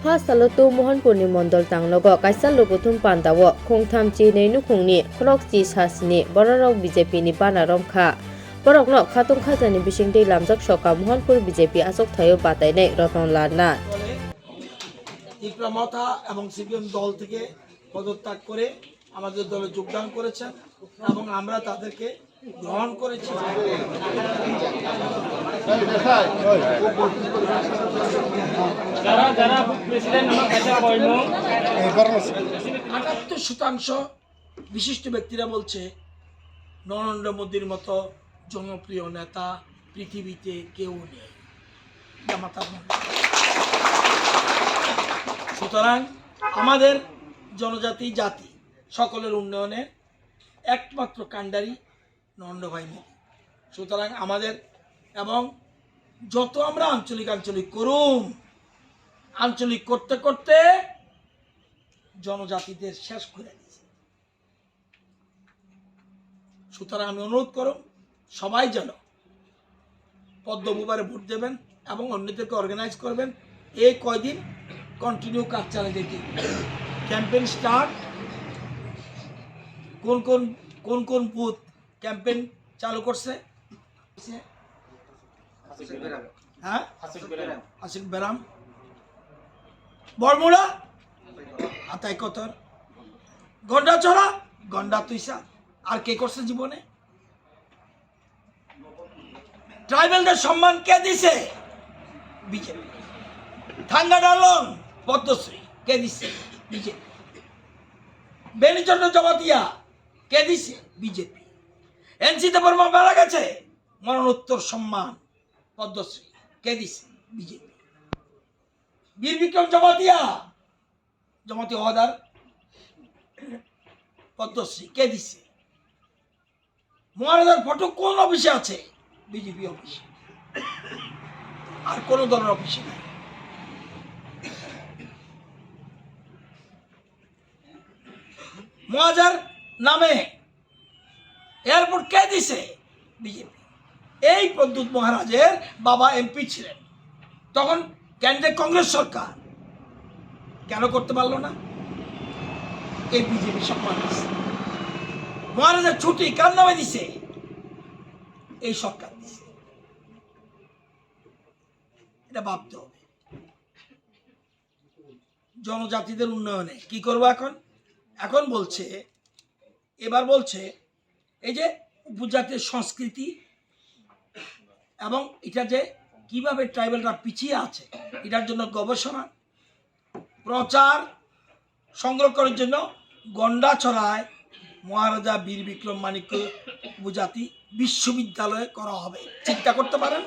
First Salotu Mohanpurni Mondol Tanglogo Kaisal Logotum Pandawo Kongtam Chi Neinu Kongni Klok Chi Sasni Borarok BJP ni Banarom Kha Borok no Khatung Khajani Bishingde Lamjak Shoka Mohanpur BJP Asok Thayo Batai Nei Ratan Lana ইকরামতা এবং CPM দল থেকে পদত্যাগ করে আমাদের দলে যোগদান করেছেন এবং আমরা তাদেরকে গ্রহণ করেছি। যারা প্রেসিডেন্ট ৭৮% বিশিষ্ট ব্যক্তিরা বলছে নরেন্দ্র মোদীর মতো জনপ্রিয় নেতা পৃথিবীতে কেউ নেই। সুতরাং আমাদের জনজাতি জাতি সকলের উন্নয়নে একমাত্র কাণ্ডারি নরেন্দ্র ভাই মোদী। সুতরাং আমাদের এবং যত আমরা আঞ্চলিক করুম আঞ্চলিক করতে করতে জনজাতিদের শেষ করে দিয়েছে। সুতরাং আমি অনুরোধ করব সবাই যেন পদ্মভূবারে ভোট দেবেন এবং অন্যদেরকে অর্গানাইজ করবেন। এই কয়দিন কন্টিনিউ কাজ চালিয়ে দেখি ক্যাম্পেইন স্টার্ট কোন বুথ ক্যাম্পেইন চালু করছে হ্যাঁ আশিক বেরাম বরমুড়া আতাই কতর গন্ডাছড়া গন্ডা তুইসা আর কে করছে জীবনে? ট্রাইবেলদের সম্মান কে দিছে? বিজেপি। থাঙ্গা ডালং পদ্মশ্রী কে দিছে? বিজেপি। বেনিচন্দ্র জমাতিয়া কে দিছে? বিজেপি। এনসিতে বর্মা মারা গেছে মরণোত্তর সম্মান পদ্মশ্রী কে দিছে? বিজেপি। বীর বিক্রম জমাতিয়া হদার পদ্মশ্রী কে দিছে? মহারাজার ফটো কোন অফিসে আছে? বিজেপি অফিসে, আর কোন দলের অফিসে নাই। মহারাজার নামে এয়ারপোর্ট কে দিছে? বিজেপি। এই প্রদ্যুৎ মহারাজের বাবা এমপি ছিলেন, তখন কেন্দ্রের কংগ্রেস সরকার কেন করতে পারলো না? এই বিজেপি সম্মান দিছে। মহারাজার ছুটি কার নামে দিছে? এই সরকার দিছে। এটা ভাবতে হবে। জনজাতিদের উন্নয়নে কি করবো এখন বলছে, এবার বলছে এই যে উপজাতির সংস্কৃতি এবং এটা যে কিভাবে ট্রাইবেলরা পিছিয়ে আছে এটার জন্য গবেষণা প্রচার সংগ্রহ করার জন্য গন্ডাছড়ায় মহারাজা বীর বিক্রম মানিক্য উপজাতি বিশ্ববিদ্যালয় করা হবে। চিন্তা করতে পারেন।